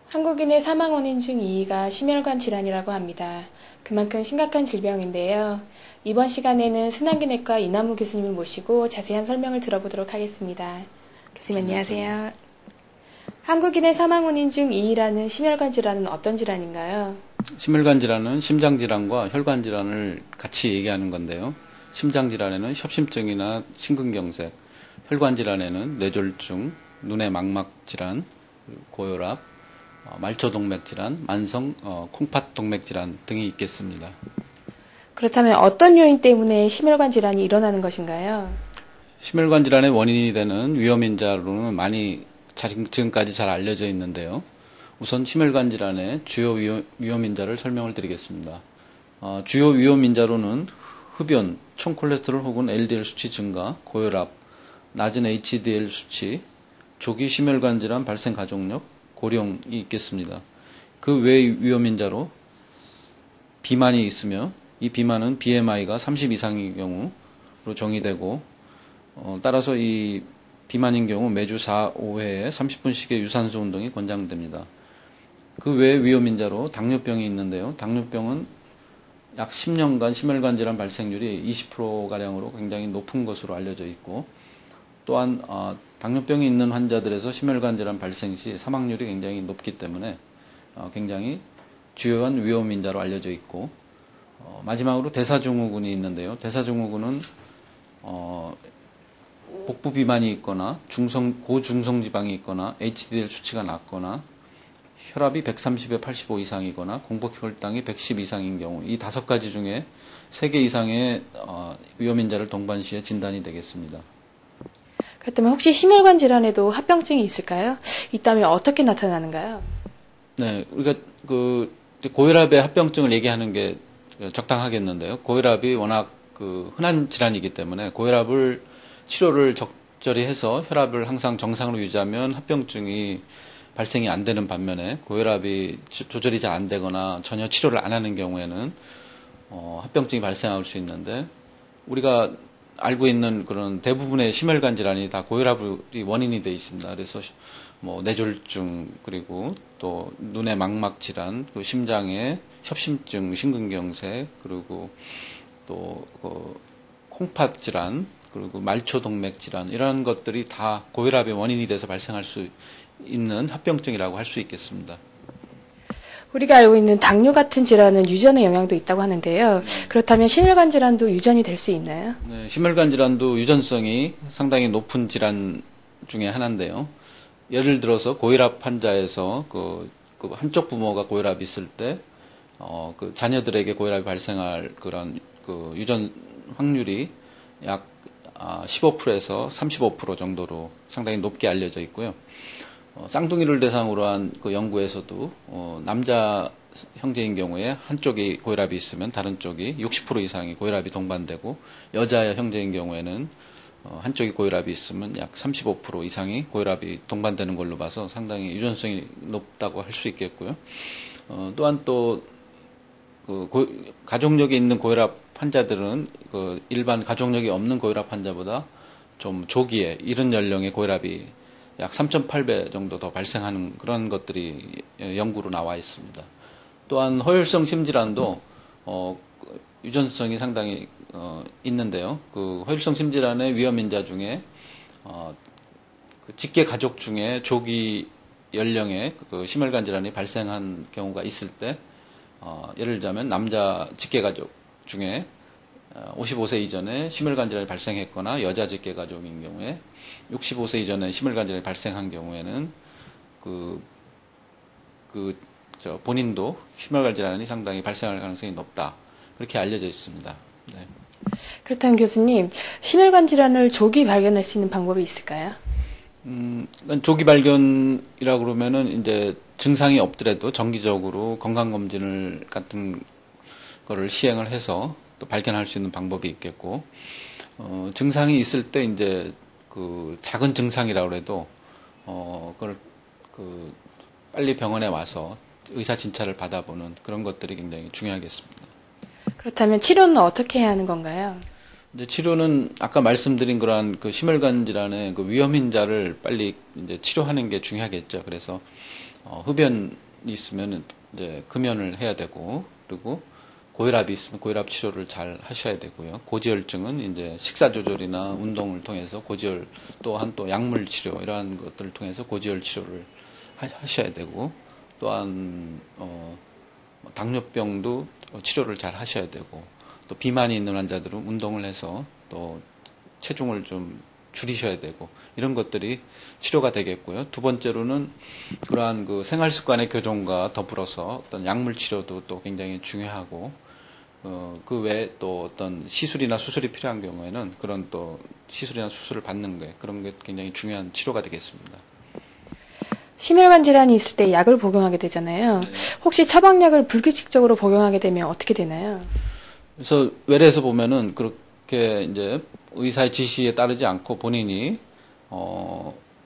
한국인의 사망 원인 중 2위가 심혈관 질환이라고 합니다. 그만큼 심각한 질병인데요. 이번 시간에는 순환기내과 이남우 교수님을 모시고 자세한 설명을 들어보도록 하겠습니다. 교수님 안녕하세요. 한국인의 사망 원인 중 2위라는 심혈관 질환은 어떤 질환인가요? 심혈관 질환은 심장 질환과 혈관 질환을 같이 얘기하는 건데요. 심장 질환에는 협심증이나 심근경색, 혈관 질환에는 뇌졸중, 눈의 망막 질환, 고혈압, 말초동맥 질환, 만성 콩팥동맥 질환 등이 있겠습니다. 그렇다면 어떤 요인 때문에 심혈관 질환이 일어나는 것인가요? 심혈관 질환의 원인이 되는 위험인자로는 많이 지금까지 잘 알려져 있는데요. 우선 심혈관 질환의 주요 위험인자를 설명을 드리겠습니다. 주요 위험인자로는 흡연, 총콜레스테롤 혹은 LDL 수치 증가, 고혈압, 낮은 HDL 수치, 조기 심혈관 질환 발생 가족력, 고령이 있겠습니다. 그 외 위험인자로 비만이 있으며 이 비만은 BMI가 30 이상인 경우로 정의되고 따라서 이 비만인 경우 매주 4, 5회에 30분씩의 유산소 운동이 권장됩니다. 그 외 위험인자로 당뇨병이 있는데요. 당뇨병은 약 10년간 심혈관 질환 발생률이 20%가량으로 굉장히 높은 것으로 알려져 있고 또한 당뇨병이 있는 환자들에서 심혈관 질환 발생 시 사망률이 굉장히 높기 때문에 굉장히 주요한 위험인자로 알려져 있고 마지막으로 대사증후군이 있는데요. 대사증후군은 복부 비만이 있거나 고중성 지방이 있거나 HDL 수치가 낮거나 혈압이 130에 85 이상이거나 공복혈당이 110 이상인 경우 이 5가지 중에 3개 이상의 위험인자를 동반시에 진단이 되겠습니다. 그렇다면 혹시 심혈관 질환에도 합병증이 있을까요? 있다면 어떻게 나타나는가요? 네, 우리가 고혈압의 합병증을 얘기하는 게 적당하겠는데요. 고혈압이 워낙 흔한 질환이기 때문에 고혈압을 치료를 적절히 해서 혈압을 항상 정상으로 유지하면 합병증이 발생이 안 되는 반면에 고혈압이 조절이 잘 안 되거나 전혀 치료를 안 하는 경우에는 합병증이 발생할 수 있는데 우리가 알고 있는 그런 대부분의 심혈관 질환이 다 고혈압이 원인이 되어 있습니다. 그래서 뇌졸중 그리고 또 눈의 망막 질환, 또 심장의 협심증, 심근경색 그리고 또 콩팥 질환 그리고 말초동맥 질환 이런 것들이 다 고혈압의 원인이 돼서 발생할 수 있는 합병증이라고 할 수 있겠습니다. 우리가 알고 있는 당뇨 같은 질환은 유전의 영향도 있다고 하는데요. 그렇다면 심혈관 질환도 유전이 될 수 있나요? 네, 심혈관 질환도 유전성이 상당히 높은 질환 중에 하나인데요. 예를 들어서 고혈압 환자에서 한쪽 부모가 고혈압이 있을 때 자녀들에게 고혈압이 발생할 그런 유전 확률이 약 15%에서 35% 정도로 상당히 높게 알려져 있고요. 쌍둥이를 대상으로 한 연구에서도 남자 형제인 경우에 한쪽이 고혈압이 있으면 다른 쪽이 60% 이상이 고혈압이 동반되고 여자 형제인 경우에는 한쪽이 고혈압이 있으면 약 35% 이상이 고혈압이 동반되는 걸로 봐서 상당히 유전성이 높다고 할 수 있겠고요. 또한 또 가족력이 있는 고혈압 환자들은 일반 가족력이 없는 고혈압 환자보다 좀 조기에 이른 연령의 고혈압이 약 3.8배 정도 더 발생하는 그런 것들이 연구로 나와 있습니다. 또한 허혈성 심질환도 유전성이 상당히 있는데요. 허혈성 심질환의 위험인자 중에 직계 가족 중에 조기 연령에 심혈관 질환이 발생한 경우가 있을 때 예를 들자면 남자 직계 가족 중에 55세 이전에 심혈관 질환이 발생했거나 여자 직계 가족인 경우에 65세 이전에 심혈관 질환이 발생한 경우에는 본인도 심혈관 질환이 상당히 발생할 가능성이 높다. 그렇게 알려져 있습니다. 네. 그렇다면 교수님, 심혈관 질환을 조기 발견할 수 있는 방법이 있을까요? 조기 발견이라고 그러면은 이제 증상이 없더라도 정기적으로 건강검진을 같은 거를 시행을 해서 또 발견할 수 있는 방법이 있겠고, 증상이 있을 때 이제 작은 증상이라고 해도, 그걸 빨리 병원에 와서 의사 진찰을 받아보는 그런 것들이 굉장히 중요하겠습니다. 그렇다면 치료는 어떻게 해야 하는 건가요? 이제 치료는 아까 말씀드린 그러한 그 심혈관 질환의 그 위험인자를 빨리 이제 치료하는 게 중요하겠죠. 그래서 흡연이 있으면 이제 금연을 해야 되고, 그리고 고혈압이 있으면 고혈압 치료를 잘 하셔야 되고요. 고지혈증은 이제 식사 조절이나 운동을 통해서 고지혈, 또한 또 약물 치료 이러한 것들을 통해서 고지혈 치료를 하셔야 되고, 또한 당뇨병도 치료를 잘 하셔야 되고, 또 비만이 있는 환자들은 운동을 해서 또 체중을 좀 줄이셔야 되고, 이런 것들이 치료가 되겠고요. 두 번째로는 그러한 그 생활 습관의 교정과 더불어서 어떤 약물 치료도 또 굉장히 중요하고, 그 외에 또 어떤 시술이나 수술이 필요한 경우에는 그런 또 시술이나 수술을 받는 게, 그런 게 굉장히 중요한 치료가 되겠습니다. 심혈관 질환이 있을 때 약을 복용하게 되잖아요. 혹시 처방약을 불규칙적으로 복용하게 되면 어떻게 되나요? 그래서 외래에서 보면은 그렇게 이제 의사의 지시에 따르지 않고 본인이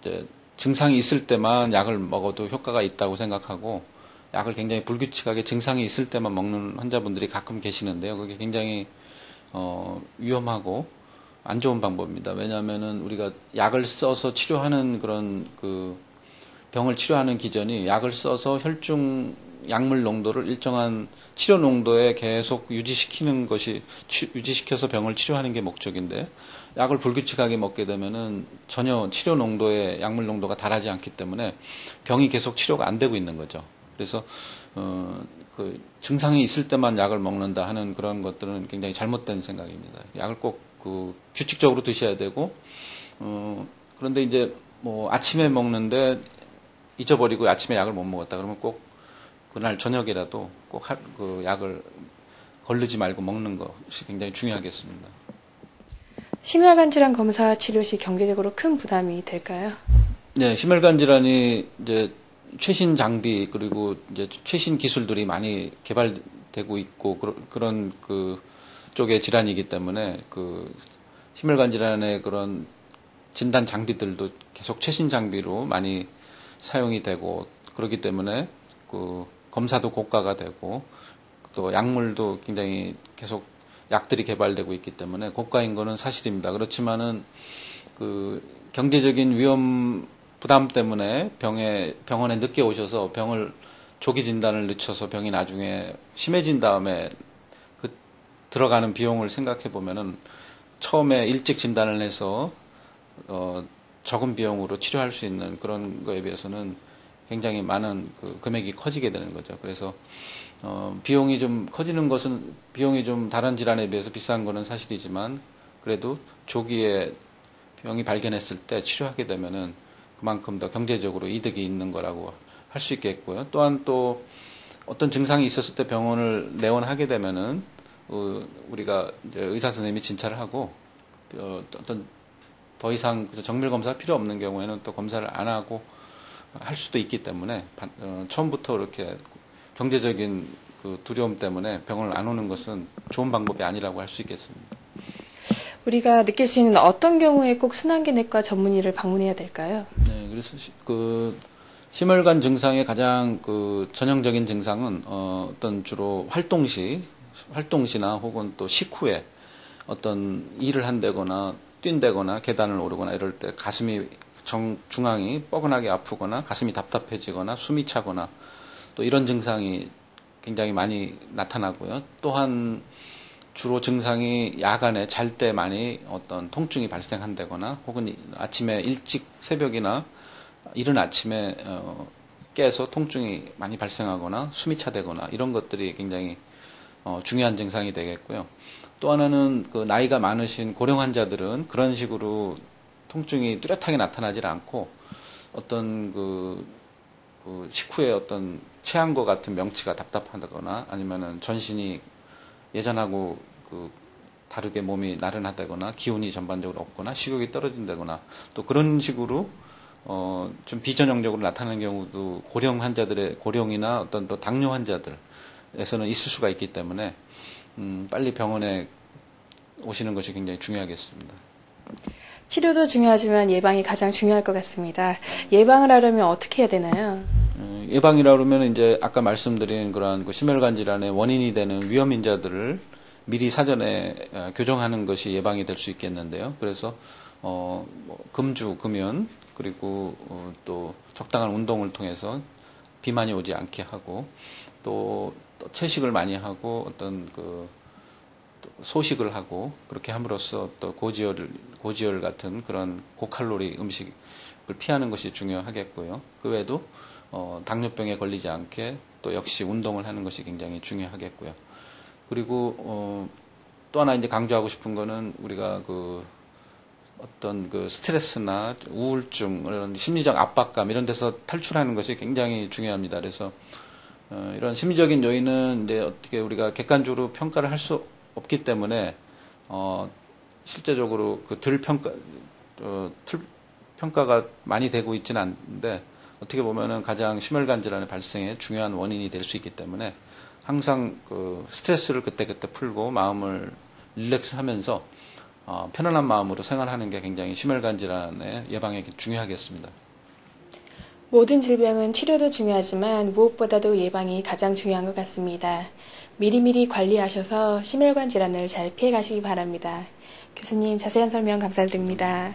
이제 증상이 있을 때만 약을 먹어도 효과가 있다고 생각하고, 약을 굉장히 불규칙하게 증상이 있을 때만 먹는 환자분들이 가끔 계시는데요. 그게 굉장히 위험하고 안 좋은 방법입니다. 왜냐하면은 우리가 약을 써서 치료하는 그런 그 병을 치료하는 기전이 약을 써서 혈중 약물 농도를 일정한 치료 농도에 계속 유지시키는 것이, 유지시켜서 병을 치료하는 게 목적인데, 약을 불규칙하게 먹게 되면은 전혀 치료 농도의 약물 농도가 달하지 않기 때문에 병이 계속 치료가 안 되고 있는 거죠. 그래서 그 증상이 있을 때만 약을 먹는다 하는 그런 것들은 굉장히 잘못된 생각입니다. 약을 꼭 그 규칙적으로 드셔야 되고, 그런데 이제 뭐 아침에 먹는데 잊어버리고 아침에 약을 못 먹었다 그러면 꼭 그날 저녁이라도 꼭 그 약을 거르지 말고 먹는 것이 굉장히 중요하겠습니다. 심혈관 질환 검사 치료 시 경제적으로 큰 부담이 될까요? 네, 심혈관 질환이 이제 최신 장비 그리고 이제 최신 기술들이 많이 개발되고 있고 그런 그 쪽의 질환이기 때문에 그 심혈관 질환의 그런 진단 장비들도 계속 최신 장비로 많이 사용이 되고, 그렇기 때문에 그 검사도 고가가 되고, 또 약물도 굉장히 계속 약들이 개발되고 있기 때문에 고가인 거는 사실입니다. 그렇지만은 그 경제적인 위험 부담 때문에 병원에 늦게 오셔서 병을 조기 진단을 늦춰서 병이 나중에 심해진 다음에 그 들어가는 비용을 생각해 보면은 처음에 일찍 진단을 해서 적은 비용으로 치료할 수 있는 그런 거에 비해서는 굉장히 많은 그 금액이 커지게 되는 거죠. 그래서 비용이 좀 커지는 것은, 비용이 좀 다른 질환에 비해서 비싼 거는 사실이지만, 그래도 조기에 병이 발견했을 때 치료하게 되면은 그만큼 더 경제적으로 이득이 있는 거라고 할 수 있겠고요. 또한 또 어떤 증상이 있었을 때 병원을 내원하게 되면은 우리가 이제 의사 선생님이 진찰을 하고 어떤 더 이상 정밀 검사가 필요 없는 경우에는 또 검사를 안 하고 할 수도 있기 때문에 처음부터 이렇게 경제적인 그 두려움 때문에 병을 안 오는 것은 좋은 방법이 아니라고 할 수 있겠습니다. 우리가 느낄 수 있는 어떤 경우에 꼭 순환기내과 전문의를 방문해야 될까요? 네, 그래서 그 심혈관 증상의 가장 그 전형적인 증상은 어떤 주로 활동시나 혹은 또 식후에 어떤 일을 한다거나 뛴다거나 계단을 오르거나 이럴 때 가슴이 중앙이 뻐근하게 아프거나 가슴이 답답해지거나 숨이 차거나 또 이런 증상이 굉장히 많이 나타나고요. 또한 주로 증상이 야간에 잘 때 많이 어떤 통증이 발생한다거나 혹은 아침에 일찍 새벽이나 이른 아침에 깨서 통증이 많이 발생하거나 숨이 차되거나 이런 것들이 굉장히 중요한 증상이 되겠고요. 또 하나는 그 나이가 많으신 고령 환자들은 그런 식으로 통증이 뚜렷하게 나타나질 않고 어떤 그 식후에 어떤 체한 것 같은 명치가 답답하다거나 아니면은 전신이 예전하고 그 다르게 몸이 나른하다거나 기운이 전반적으로 없거나 식욕이 떨어진다거나 또 그런 식으로 좀 비전형적으로 나타나는 경우도 고령이나 어떤 또 당뇨 환자들에서는 있을 수가 있기 때문에 빨리 병원에 오시는 것이 굉장히 중요하겠습니다. 치료도 중요하지만 예방이 가장 중요할 것 같습니다. 예방을 하려면 어떻게 해야 되나요? 예방이라 그러면 이제 아까 말씀드린 그러한 그 심혈관 질환의 원인이 되는 위험인자들을 미리 사전에 교정하는 것이 예방이 될 수 있겠는데요. 그래서 금주, 금연, 그리고 또 적당한 운동을 통해서 비만이 오지 않게 하고, 또 채식을 많이 하고 어떤 또 소식을 하고, 그렇게 함으로써 또 고지혈 같은 그런 고칼로리 음식을 피하는 것이 중요하겠고요. 그 외에도 당뇨병에 걸리지 않게 또 역시 운동을 하는 것이 굉장히 중요하겠고요. 그리고 또 하나 이제 강조하고 싶은 거는, 우리가 어떤 스트레스나 우울증, 이런 심리적 압박감 이런 데서 탈출하는 것이 굉장히 중요합니다. 그래서 이런 심리적인 요인은 이제 어떻게 우리가 객관적으로 평가를 할 수 없기 때문에 실제적으로 평가가 많이 되고 있지는 않는데, 어떻게 보면은 가장 심혈관 질환의 발생의 중요한 원인이 될 수 있기 때문에 항상 스트레스를 그때그때 풀고 마음을 릴렉스하면서 편안한 마음으로 생활하는 게 굉장히 심혈관 질환의 예방에 중요하겠습니다. 모든 질병은 치료도 중요하지만 무엇보다도 예방이 가장 중요한 것 같습니다. 미리미리 관리하셔서 심혈관 질환을 잘 피해 가시기 바랍니다. 교수님, 자세한 설명 감사드립니다.